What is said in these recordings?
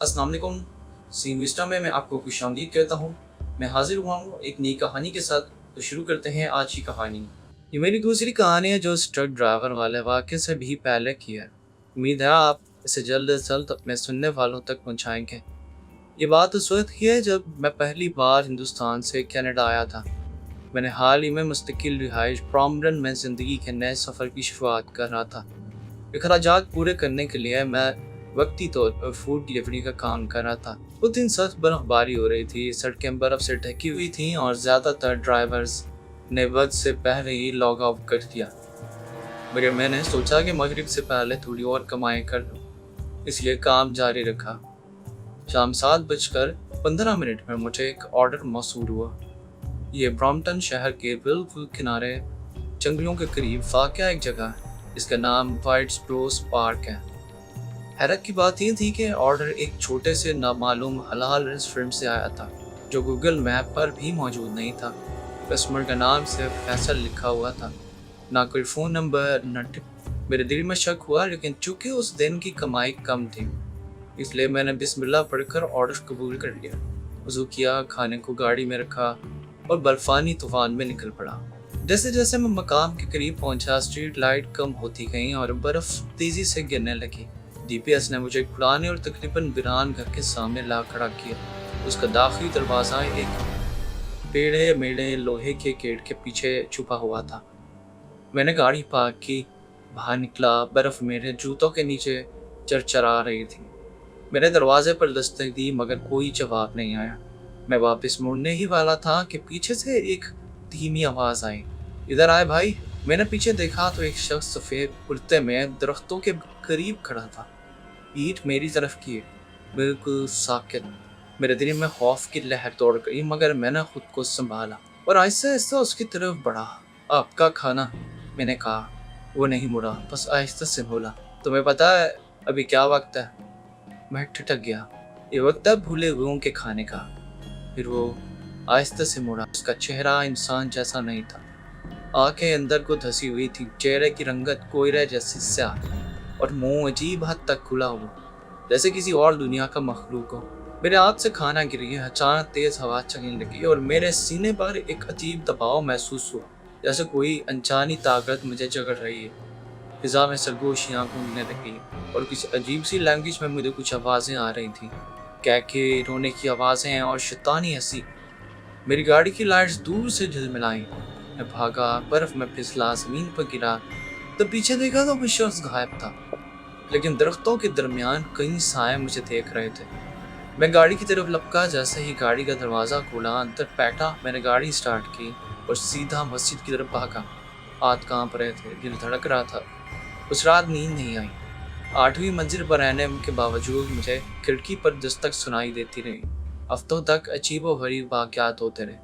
अस्सलाम वालेकुम। Scene Vista में मैं आपको खुशामदीद कहता हूँ। मैं हाजिर हुआ हूँ एक नई कहानी के साथ। तो शुरू करते हैं आज की कहानी। ये मेरी दूसरी कहानी है जो इस ट्रक ड्राइवर वाले वाक़ये से भी पहले की है। उम्मीद है आप इसे जल्द से जल्द अपने सुनने वालों तक पहुँचाएंगे। ये बात उस वक्त की है जब मैं पहली बार हिंदुस्तान से कनाडा आया था। मैंने हाल ही में मुस्तकिल रिहाइश प्रॉम्बटन में ज़िंदगी के नए सफ़र की शुरुआत कर रहा था। अखराजात पूरे करने के लिए मैं वक्ती तौर पर फूड डिलीवरी का काम कर रहा था। उस दिन सख्त बर्फबारी हो रही थी, सड़कें बर्फ से ढकी हुई थीं और ज़्यादातर ड्राइवर्स ने वक्त से पहले ही लॉग आउट कर दिया। मगर मैंने सोचा कि मगरिब से पहले थोड़ी और कमाई कर लूँ, इसलिए काम जारी रखा। शाम 7:15 पर मुझे एक ऑर्डर मौसूल हुआ। ये ब्रॉम्पटन शहर के बिल्कुल किनारे जंगलों के करीब वाक़या एक जगह है। इसका नाम वाइट्सब्रोस पार्क है। हैरत की बात ये थी कि ऑर्डर एक छोटे से नामालूम हलाल रेस्टोरेंट से आया था जो गूगल मैप पर भी मौजूद नहीं था। कस्टमर का नाम सिर्फ फैसल लिखा हुआ था, ना कोई फ़ोन नंबर न टिप। मेरे दिल में शक हुआ, लेकिन चूंकि उस दिन की कमाई कम थी इसलिए मैंने बिस्मिल्लाह पढ़कर ऑर्डर कबूल कर लिया। वज़ू किया, खाने को गाड़ी में रखा और बर्फानी तूफान में निकल पड़ा। जैसे जैसे मैं मकाम के करीब पहुंचा, स्ट्रीट लाइट कम होती गई और बर्फ़ तेज़ी से गिरने लगी। GPS ने मुझे पुराने और तकरीबन वीरान घर के सामने ला खड़ा किया। उसका दाखिली दरवाज़ा एक टेढ़े मेढ़े लोहे के गेट के पीछे छुपा हुआ था। मैंने गाड़ी पार्क की, बाहर निकला। बर्फ़ मेरे जूतों के नीचे चरचरा रही थी। मेरे दरवाजे पर दस्तक दी मगर कोई जवाब नहीं आया। मैं वापस मुड़ने ही वाला था कि पीछे से एक धीमी आवाज़ आई, इधर आए भाई। मैंने पीछे देखा तो एक शख्स सफ़ेद कुर्ते में दरख्तों के करीब खड़ा था, पीठ मेरी तरफ की, बिल्कुल साकित। मेरे दिल में खौफ की लहर दौड़ गई, मगर मैंने खुद को संभाला और आहिस्ता आहिस्ता उसकी तरफ बढ़ा। आपका खाना, मैंने कहा। वो नहीं मुड़ा, बस आहिस्ता से बोला, तुम्हें पता है अभी क्या वक्त है? मैं ठिठक गया। ये वक्त है भूले हुओं के खाने का। फिर वो आहिस्ता से मुड़ा। उसका चेहरा इंसान जैसा नहीं था, आंखें अंदर को धसी हुई थी, चेहरे की रंगत कोयरे जैसी स्याह और मुंह अजीब हद तक खुला हुआ, जैसे किसी और दुनिया का मखलूक हो। मेरे हाथ से खाना गिर गया। अचानक तेज हवा चलने लगी और मेरे सीने पर एक अजीब दबाव महसूस हुआ, जैसे कोई अनजानी ताकत मुझे जकड़ रही है। फिजा में सरगोशियाँ गूंजने लगी और किसी अजीब सी लैंग्वेज में मुझे कुछ आवाज़ें आ रही थी, कहके, रोने की आवाज़ें और शैतानी हंसी। मेरी गाड़ी की लाइट्स दूर से झिलमिलाई। मैं भागा, बर्फ में फिसला, ज़मीन पर गिरा। तब पीछे देखा तो वो शख्स गायब था, लेकिन दरख्तों के दरमियान कई साए मुझे देख रहे थे। मैं गाड़ी की तरफ लपका। जैसे ही गाड़ी का दरवाज़ा खुला, अंदर बैठा, मैंने गाड़ी स्टार्ट की और सीधा मस्जिद की तरफ भागा। हाथ कांप रहे थे, दिल धड़क रहा था। उस रात नींद नहीं आई। 8वीं मंजिल पर रहने के बावजूद मुझे खिड़की पर दस्तक सुनाई देती रही। हफ्तों तक अजीबो गरीब वाक़यात होते रहे,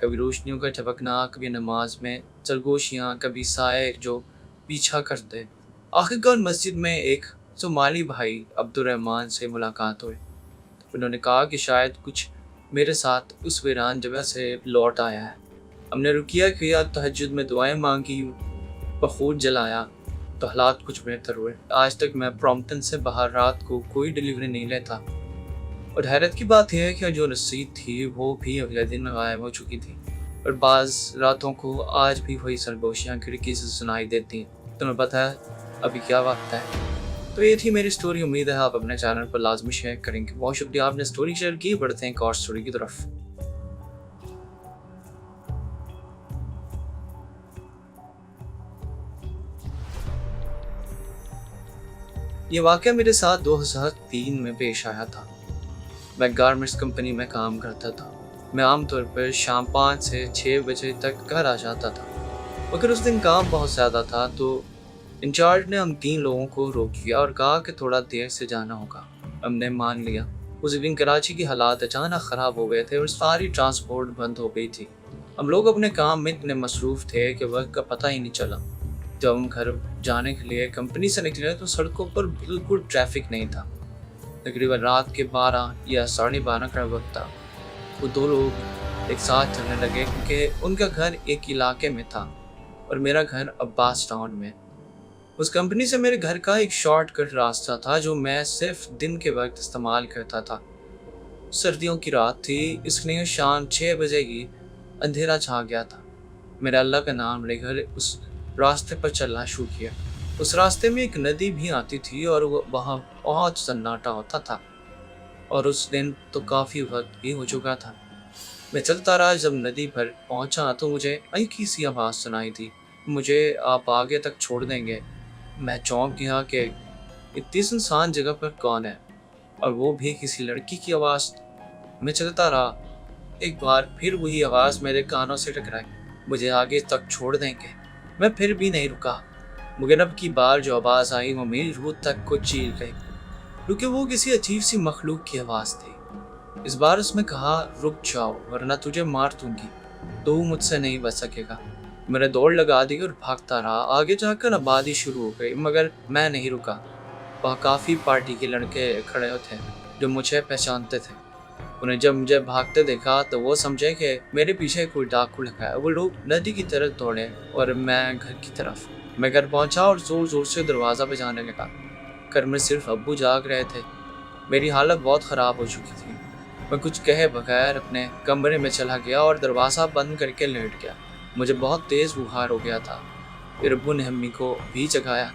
कभी रोशनियों का झपकना, कभी नमाज में सरगोशियाँ, कभी साए जो पीछा करते। आखिरकार मस्जिद में एक सोमाली भाई अब्दुर्रहमान से मुलाकात हुई। उन्होंने कहा कि शायद कुछ मेरे साथ उस वीरान जगह से लौट आया है। हमने रुकिया किया, तहज्जुद में दुआएं मांगी, बखूर जलाया, तो हालात कुछ बेहतर हुए। आज तक मैं ब्रॉम्पटन से बाहर रात को कोई डिलीवरी नहीं लेता, और हैरत की बात यह है कि जो रसीद थी वो भी अगले दिन गायब हो चुकी थी। और बाज़ रातों को आज भी वही सरगोशियाँ खिड़की से सुनाई देती हैं। तुम्हें पता है अभी क्या वक्त है? तो ये थी मेरी स्टोरी। उम्मीद है आप अपने चैनल पर लाजमी शेयर करेंगे। बहुत शुक्रिया, आपने स्टोरी शेयर की। बढ़ते हैं एक और स्टोरी की तरफ। ये वाक़या मेरे साथ 2003 में पेश आया था। मैं गारमेंट्स कंपनी में काम करता था। मैं आमतौर पर शाम 5 से 6 बजे तक घर आ जाता था, मगर उस दिन काम बहुत ज़्यादा था तो इंचार्ज ने हम 3 लोगों को रोक लिया और कहा कि थोड़ा देर से जाना होगा। हमने मान लिया। उस दिन कराची की हालात अचानक ख़राब हो गए थे और सारी ट्रांसपोर्ट बंद हो गई थी। हम लोग अपने काम में इतने मसरूफ़ थे कि वक्त का पता ही नहीं चला। जब हम घर जाने के लिए कंपनी से निकले तो सड़कों पर बिल्कुल ट्रैफिक नहीं था। तकरीबन रात के 12 या 12:30 का वक्त था। वो 2 लोग एक साथ चलने लगे क्योंकि उनका घर एक इलाके में था और मेरा घर अब्बास टाउन में। उस कंपनी से मेरे घर का एक शॉर्टकट रास्ता था जो मैं सिर्फ दिन के वक्त इस्तेमाल करता था। सर्दियों की रात थी, इसलिए शाम 6 बजे ही अंधेरा छा गया था। मेरा अल्लाह का नाम लेकर उस रास्ते पर चलना शुरू किया। उस रास्ते में एक नदी भी आती थी और वहाँ बहुत सन्नाटा होता था, और उस दिन तो काफ़ी वक्त भी हो चुका था। मैं चलता रहा। जब नदी पर पहुंचा तो मुझे हल्की सी आवाज़ सुनाई दी, मुझे आप आगे तक छोड़ देंगे। मैं चौंक गया कि इतनी सुनसान जगह पर कौन है, और वो भी किसी लड़की की आवाज़। मैं चलता रहा। एक बार फिर वही आवाज़ मेरे कानों से टकराई, मुझे आगे तक छोड़ देंगे। मैं फिर भी नहीं रुका, मगर अब की बार जो आवाज़ आई वो मेरी रूह तक को चीर गई, क्योंकि वो किसी अजीब सी मखलूक की आवाज़ थी। इस बार उसने कहा, रुक जाओ वरना तुझे मार दूंगी, तू मुझसे नहीं बच सकेगा। मैंने दौड़ लगा दी और भागता रहा। आगे जाकर आबादी शुरू हो गई, मगर मैं नहीं रुका। वहाँ काफ़ी पार्टी के लड़के खड़े थे जो मुझे पहचानते थे। उन्हें जब मुझे भागते देखा तो वो समझे कि मेरे पीछे कोई डाकू लगा है। वो लोग नदी की तरफ दौड़े और मैं घर की तरफ। मैं घर पहुंचा और ज़ोर ज़ोर से दरवाज़ा बजाने लगा। घर में सिर्फ अब्बू जाग रहे थे। मेरी हालत बहुत ख़राब हो चुकी थी। मैं कुछ कहे बगैर अपने कमरे में चला गया और दरवाज़ा बंद करके लेट गया। मुझे बहुत तेज़ बुखार हो गया था। फिर अब्बू ने अम्मी को भी जगाया।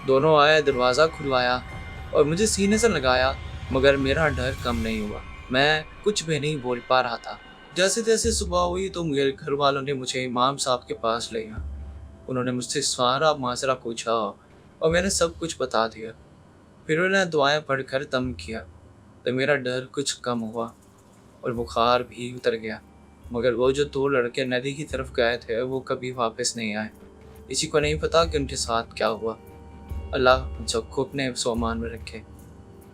दोनों आए, दरवाज़ा खुलवाया और मुझे सीने से लगाया, मगर मेरा डर कम नहीं हुआ। मैं कुछ भी नहीं बोल पा रहा था। जैसे तैसे सुबह हुई तो मेरे घर वालों ने मुझे इमाम साहब के पास ले गया। उन्होंने मुझसे सारा माजरा पूछा और मैंने सब कुछ बता दिया। फिर उन्होंने दुआएं पढ़कर दम किया तो मेरा डर कुछ कम हुआ और बुखार भी उतर गया। मगर वो जो 2 लड़के नदी की तरफ गए थे वो कभी वापस नहीं आए। किसी को नहीं पता कि उनके साथ क्या हुआ। अल्लाह सबको अपने सोमान में रखे।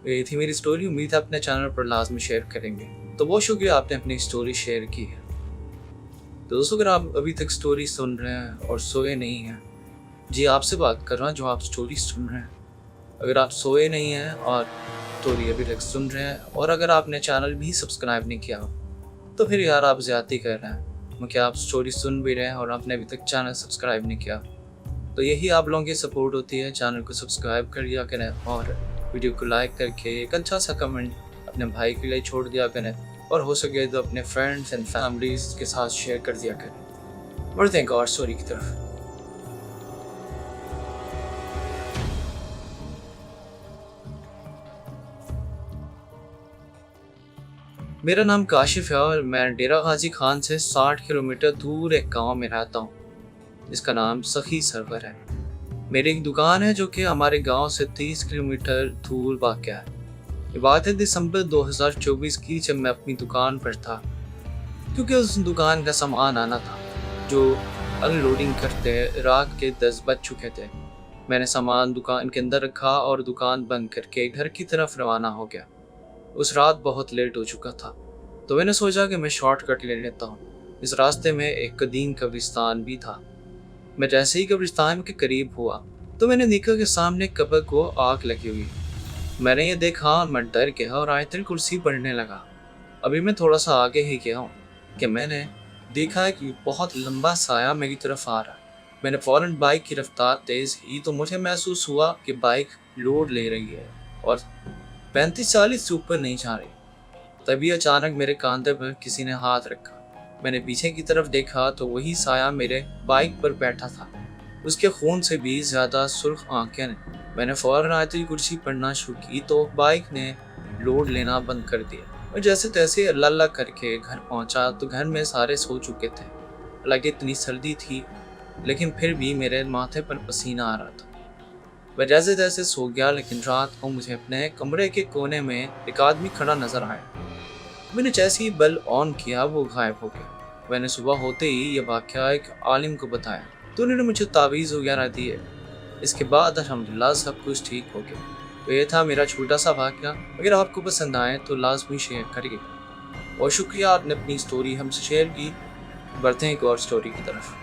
ये थी मेरी स्टोरी। उम्मीद है अपने चैनल पर लाजमी शेयर करेंगे। तो बहुत शुक्रिया आपने अपनी स्टोरी शेयर की है। तो दोस्तों, अगर आप अभी तक स्टोरी सुन रहे हैं और सोए नहीं हैं, जी आपसे बात कर रहा हूँ जो आप स्टोरी सुन रहे हैं। अगर आप सोए नहीं हैं और स्टोरी अभी तक सुन रहे हैं, और अगर आपने चैनल भी सब्सक्राइब नहीं किया तो फिर यार आप ज़्यादती कर रहे हैं। क्योंकि आप स्टोरी सुन भी रहे हैं और आपने अभी तक चैनल सब्सक्राइब नहीं किया। तो यही आप लोगों की सपोर्ट होती है। चैनल को सब्सक्राइब कर दिया करें और वीडियो को लाइक करके एक अच्छा सा कमेंट अपने भाई के लिए छोड़ दिया करें, और हो सके तो अपने फ्रेंड्स एंड फैमिलीज के साथ शेयर कर दिया करें। बढ़ते हैं और स्टोरी की तरफ। मेरा नाम काशिफ है और मैं डेरा गाजी खान से 60 किलोमीटर दूर एक गांव में रहता हूँ जिसका नाम सखी सरवर है। मेरी एक दुकान है जो कि हमारे गांव से 30 किलोमीटर दूर वाक़ है। ये बात है दिसंबर 2024 की, जब मैं अपनी दुकान पर था, क्योंकि उस दुकान का सामान आना था जो अनलोडिंग करते रात के 10 बज चुके थे। मैंने सामान दुकान के अंदर रखा और दुकान बंद करके घर की तरफ रवाना हो गया। उस रात बहुत लेट हो चुका था तो मैंने सोचा कि मैं शॉर्टकट ले लेता हूँ। इस रास्ते में एक कदीम कब्रिस्तान भी था। मैं जैसे ही कब्रिस्तान के करीब हुआ तो मैंने देखा कि सामने कब्र को आग लगी हुई। मैंने ये देखा, मैं डर गया और आयतल कुर्सी पढ़ने लगा। अभी मैं थोड़ा सा आगे ही गया हूँ कि मैंने देखा कि बहुत लंबा साया मेरी तरफ आ रहा। मैंने फ़ौरन बाइक की रफ्तार तेज़ की तो मुझे महसूस हुआ कि बाइक लोड ले रही है और 35-40 से ऊपर नहीं जा रही। तभी अचानक मेरे कांधे पर किसी ने हाथ रखा। मैंने पीछे की तरफ देखा तो वही साया मेरे बाइक पर बैठा था। उसके खून से भी ज़्यादा सुर्ख आंखें। मैंने फ़ौरन आयतल कुर्सी पढ़ना शुरू की तो बाइक ने लोड लेना बंद कर दिया। और जैसे तैसे अल्लाह अल्लाह करके घर पहुंचा तो घर में सारे सो चुके थे। हालांकि इतनी सर्दी थी लेकिन फिर भी मेरे माथे पर पसीना आ रहा था। मैं जैसे तैसे सो गया, लेकिन रात को मुझे अपने कमरे के कोने में एक आदमी खड़ा नजर आया। मैंने जैसे ही बल्ब ऑन किया वो गायब हो गया। मैंने सुबह होते ही ये वाक़या एक आलिम को बताया तो उन्होंने मुझे तावीज़ वगैरह दिए। इसके बाद अल्हम्दुलिल्लाह सब कुछ ठीक हो गया। तो ये था मेरा छोटा सा वाक़या। अगर आपको पसंद आए तो लाजमी शेयर करिए। और शुक्रिया आपने अपनी स्टोरी हमसे शेयर की। बढ़ते हैं एक और स्टोरी की तरफ।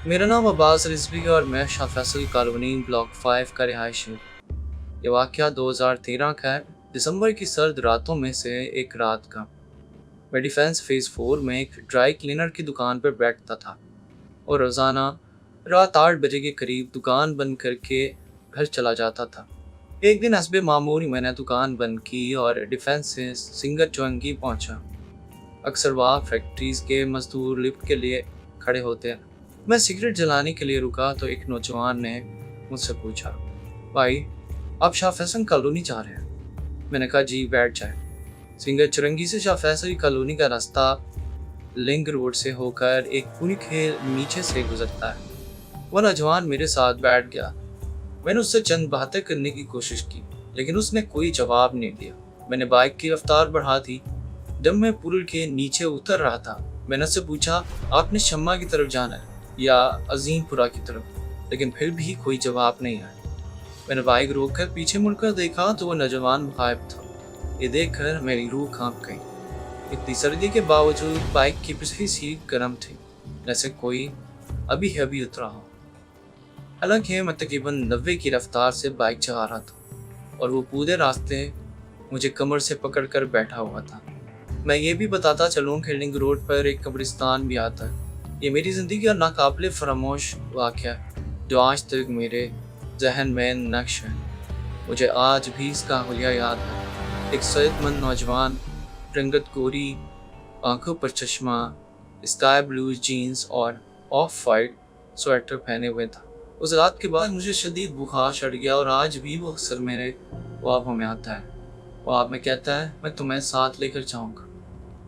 मेरा नाम अब्बास रिजवी है और मैं शाह फैसल कॉलोनी ब्लॉक 5 का रिहायशी हूँ। ये वाक़या 2013 का है। दिसंबर की सर्द रातों में से एक रात का मैं डिफेंस फेज़ 4 में एक ड्राई क्लीनर की दुकान पर बैठता था और रोज़ाना रात 8 बजे के करीब दुकान बंद करके घर चला जाता था। एक दिन हस्बे मामूल मैंने दुकान बंद की और डिफेंस से सिंगर चौंगी पहुंचा। अक्सर वहाँ फैक्ट्रीज के मजदूर लिफ्ट के लिए खड़े होते हैं। मैं सिगरेट जलाने के लिए रुका तो एक नौजवान ने मुझसे पूछा, भाई आप शाह फैसल कॉलोनी जा रहे हैं? मैंने कहा जी, बैठ जाए। सिंगर चुरंगी से शाह फैसल कॉलोनी का रास्ता लिंक रोड से होकर एक पूरी के नीचे से गुजरता है। वह नौजवान मेरे साथ बैठ गया। मैंने उससे चंद बातें करने की कोशिश की लेकिन उसने कोई जवाब नहीं दिया। मैंने बाइक की रफ्तार बढ़ा दी। जब मैं पुल के नीचे उतर रहा था मैंने उससे पूछा, आपने शम्मा की तरफ जाना है या अजीमपुरा की तरफ? लेकिन फिर भी कोई जवाब नहीं आया। मैंने बाइक रोककर पीछे मुड़कर देखा तो वो नौजवान गायब था। ये देखकर मेरी रूह कांप गई। इतनी सर्दी के बावजूद बाइक की पिछली सीट गर्म थी, जैसे कोई अभी अभी उतरा हो। हालांकि मैं तकरीबन 90 की रफ्तार से बाइक चला रहा था और वो पूरे रास्ते मुझे कमर से पकड़कर बैठा हुआ था। मैं ये भी बताता चलूँ कि लिंक रोड पर एक कब्रिस्तान भी आता है। ये मेरी ज़िंदगी का नाकाबिले फरामोश वाक़या है जो आज तक मेरे जहन में नक्श है। मुझे आज भी इसका हुलिया याद है। एक सेहतमंद नौजवान, रंगत गोरी, आंखों पर चश्मा, स्काई ब्लू जीन्स और ऑफ वाइट स्वेटर पहने हुए था। उस रात के बाद मुझे शदीद बुखार चढ़ गया और आज भी वो अक्सर मेरे ख्वाबों में आता है। ख्वाब में कहता है, मैं तुम्हें साथ लेकर जाऊँगा,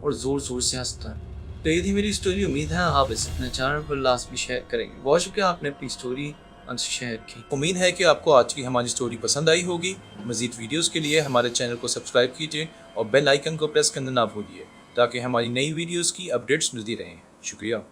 और ज़ोर ज़ोर से हंसता है। तो ये थी मेरी स्टोरी। उम्मीद है आप इसे अपने चैनल पर लास्ट भी शेयर करेंगे। बहुत शुक्रिया आपने अपनी स्टोरी शेयर की। उम्मीद है कि आपको आज की हमारी स्टोरी पसंद आई होगी। मज़ीद वीडियोस के लिए हमारे चैनल को सब्सक्राइब कीजिए और बेल आइकन को प्रेस करना ना भूलिए ताकि हमारी नई वीडियोस की अपडेट्स मिलती रहें। शुक्रिया।